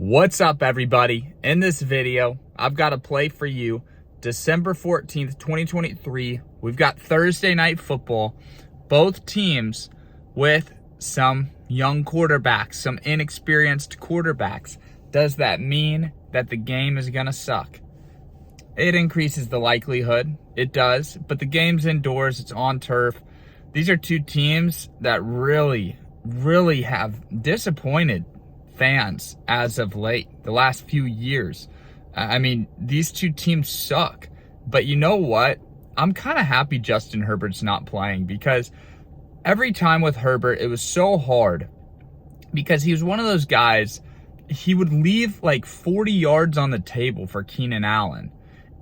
What's up, everybody? In this video, I've got a play for you. December 14th, 2023. We've got Thursday night football. Both teams with some young quarterbacks, some inexperienced quarterbacks. Does that mean that the game is going to suck? It increases the likelihood. It does. But the game's indoors. It's on turf. These are two teams that really have disappointed fans as of late, the last few years. I mean, these two teams suck. But you know what? I'm kind of happy Justin Herbert's not playing, because every time with Herbert, it was so hard, because he was one of those guys, he would leave like 40 yards on the table for Keenan Allen,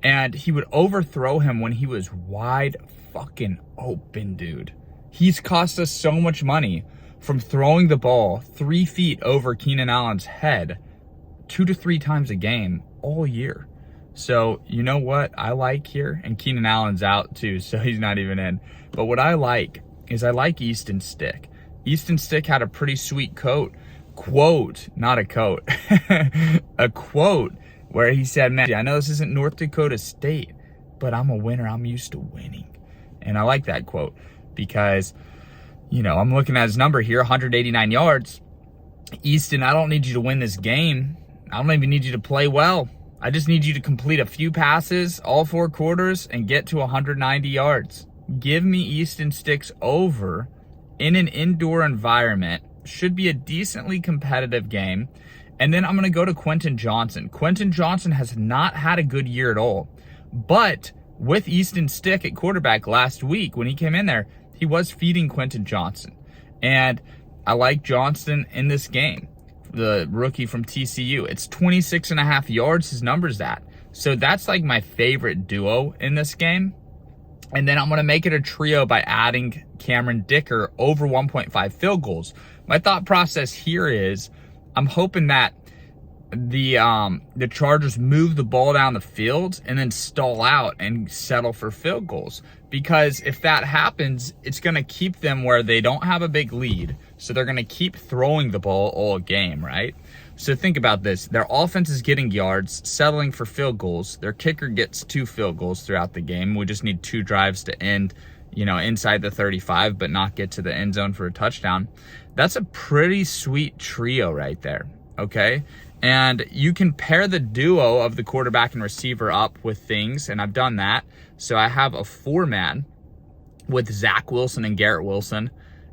and he would overthrow him when he was wide fucking open, dude. He's cost us so much money from throwing the ball 3 feet over Keenan Allen's head 2 to 3 times a game all year. So, you know what I like here? And Keenan Allen's out too, so he's not even in. But what I like is I like Easton Stick. Easton Stick had a pretty sweet quote, not a coat, a quote where he said, man, I know this isn't North Dakota State, but I'm a winner. I'm used to winning. And I like that quote because, you know, I'm looking at his number here, 189 yards. Easton, I don't need you to win this game. I don't even need you to play well. I just need you to complete a few passes, all 4 quarters, and get to 190 yards. Give me Easton Sticks over in an indoor environment. Should be a decently competitive game. And then I'm going to go to Quentin Johnson. Quentin Johnson has not had a good year at all. But with Easton Stick at quarterback last week, when he came in there, he was feeding Quentin Johnson. And I like Johnson in this game, the rookie from TCU. It's 26.5 yards, his number's at. So that's like my favorite duo in this game. And then I'm going to make it a trio by adding Cameron Dicker over 1.5 field goals. My thought process here is I'm hoping that the Chargers move the ball down the field and then stall out and settle for field goals. Because if that happens, it's going to keep them where they don't have a big lead. So they're going to keep throwing the ball all game, right? So think about this. Their offense is getting yards, settling for field goals. Their kicker gets 2 field goals throughout the game. We just need 2 drives to end, you know, inside the 35, but not get to the end zone for a touchdown. That's a pretty sweet trio right there, okay? And you can pair the duo of the quarterback and receiver up with things, and I've done that. So I have a 4-man with Zach Wilson and Garrett Wilson,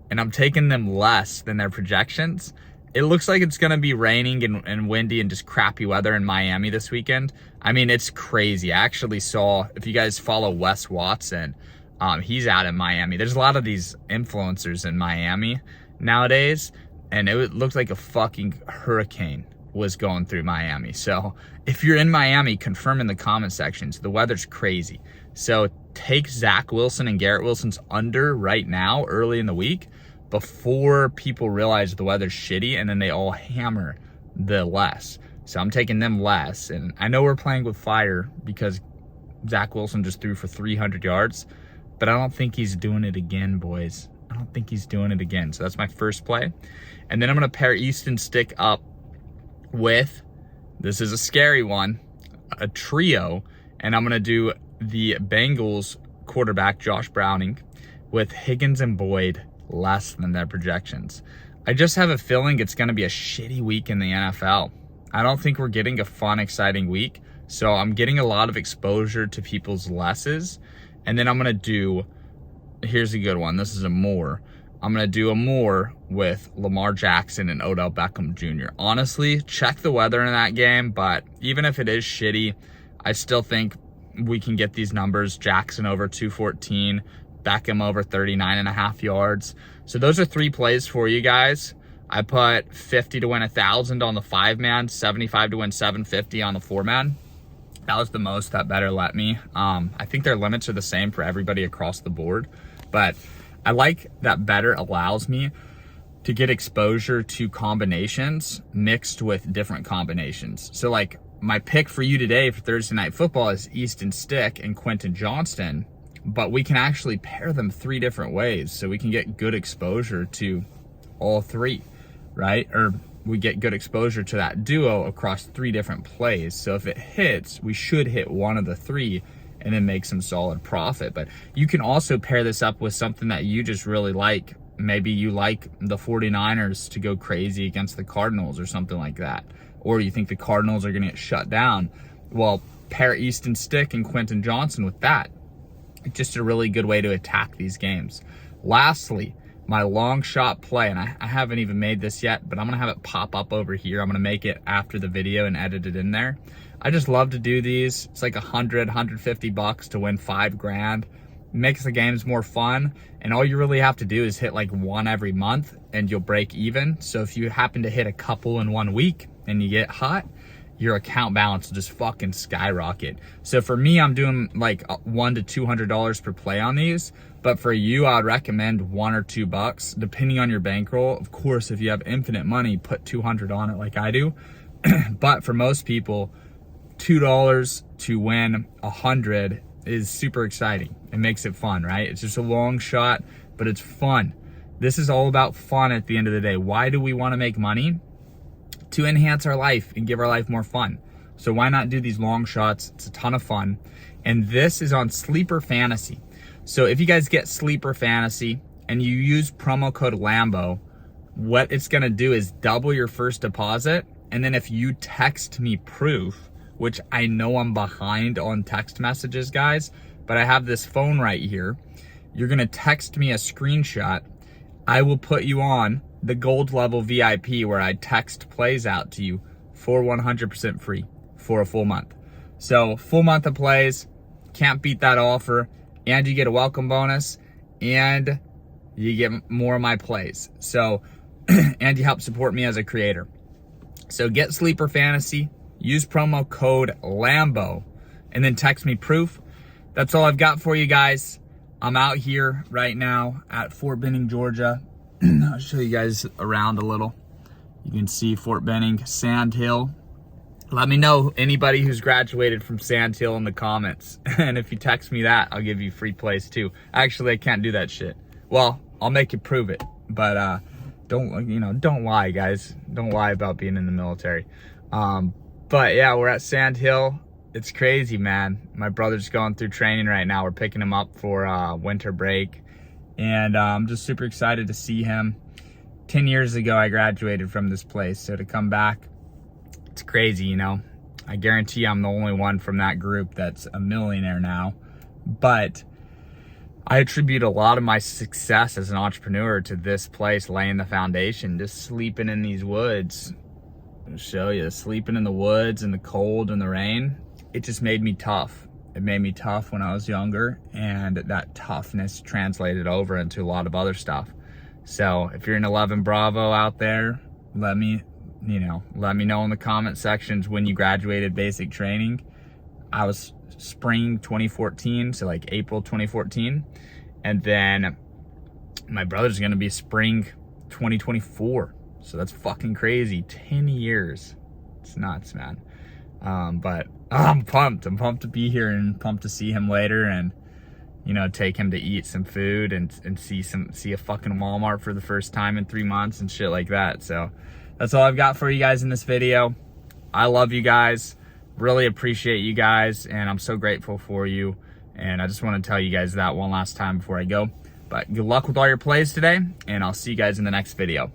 and I'm taking them less than their projections. It looks like it's going to be raining and windy and just crappy weather in Miami this weekend. I mean, it's crazy. I actually saw, if you guys follow Wes Watson, he's out in Miami. There's a lot of these influencers in Miami nowadays, and it looked like a fucking hurricane was going through Miami. So if you're in Miami, confirm in the comment sections. The weather's crazy. So take Zach Wilson and Garrett Wilson's under right now, early in the week, before people realize the weather's shitty and then they all hammer the less. So I'm taking them less. And I know we're playing with fire because Zach Wilson just threw for 300 yards, but I don't think he's doing it again, boys. I don't think he's doing it again. So that's my first play. And then I'm going to pair Easton Stick up with, this is a scary one, a trio, and I'm going to do the Bengals quarterback, Josh Browning, with Higgins and Boyd less than their projections. I just have a feeling it's going to be a shitty week in the NFL. I don't think we're getting a fun, exciting week, so I'm getting a lot of exposure to people's lesses, and then I'm going to do, here's a good one, this is a more. I'm going to do a more with Lamar Jackson and Odell Beckham Jr. Honestly, check the weather in that game, but even if it is shitty, I still think we can get these numbers. Jackson over 214, Beckham over 39.5 yards. So those are 3 plays for you guys. I put 50 to win 1,000 on the 5-man, 75 to win 750 on the 4-man. That was the most that better let me. I think their limits are the same for everybody across the board, but I like that better allows me to get exposure to combinations mixed with different combinations. So like my pick for you today for Thursday Night Football is Easton Stick and Quentin Johnston, but we can actually pair them 3 different ways. So we can get good exposure to all 3, right? Or we get good exposure to that duo across 3 different plays. So if it hits, we should hit one of the 3 and then make some solid profit. But you can also pair this up with something that you just really like. Maybe you like the 49ers to go crazy against the Cardinals or something like that. Or you think the Cardinals are going to get shut down. Well, pair Easton Stick and Quentin Johnson with that. It's just a really good way to attack these games. Lastly, my long shot play, and I haven't even made this yet, but I'm going to have it pop up over here. I'm going to make it after the video and edit it in there. I just love to do these. It's like $150 to win 5 grand. Makes the games more fun, and all you really have to do is hit like 1 every month and you'll break even. So if you happen to hit a couple in 1 week and you get hot, your account balance will just fucking skyrocket. So for me, I'm doing like $100 to $200 per play on these, but for you, I'd recommend $1 or $2 depending on your bankroll. Of course, if you have infinite money, put 200 on it like I do. But for most people, $2 to win 100 is super exciting. It makes it fun, right? It's just a long shot, but it's fun. This is all about fun at the end of the day. Why do we want to make money? To enhance our life and give our life more fun. So why not do these long shots? It's a ton of fun. And this is on Sleeper Fantasy. So if you guys get Sleeper Fantasy and you use promo code Lambo, what it's gonna do is double your first deposit. And then if you text me proof, which I know I'm behind on text messages, guys, but I have this phone right here. You're gonna text me a screenshot. I will put you on the gold level VIP where I text plays out to you for 100% free for a full month. So full month of plays, can't beat that offer, and you get a welcome bonus, and you get more of my plays. So, and you help support me as a creator. So get Sleeper Fantasy, use promo code Lambo, and then text me proof. That's all I've got for you guys. I'm out here right now at Fort Benning, Georgia. I'll show you guys around a little. You can see Fort Benning, Sand Hill. Let me know anybody who's graduated from Sand Hill in the comments. And if you text me that, I'll give you free plays too. Actually, I can't do that shit. Well, I'll make you prove it. But don't lie, guys. Don't lie about being in the military. But yeah, we're at Sand Hill. It's crazy, man. My brother's going through training right now. We're picking him up for winter break. And I'm just super excited to see him. 10 years ago, I graduated from this place. So to come back, it's crazy, you know. I guarantee I'm the only one from that group that's a millionaire now. But I attribute a lot of my success as an entrepreneur to this place laying the foundation. Just sleeping in these woods. I'll show you. Sleeping in the woods in the cold and the rain. It just made me tough. It made me tough when I was younger, and that toughness translated over into a lot of other stuff. So if you're an 11 Bravo out there, let me know in the comment sections when you graduated basic training. I was spring 2014, so like April 2014. And then my brother's gonna be spring 2024. So that's fucking crazy. 10 years. It's nuts, man. But I'm pumped. I'm pumped to be here and pumped to see him later, and take him to eat some food and see a fucking Walmart for the first time in 3 months and shit like that. So that's all I've got for you guys in this video. I love you guys. Really appreciate you guys, and I'm so grateful for you. And I just want to tell you guys that one last time before I go. But good luck with all your plays today, and I'll see you guys in the next video.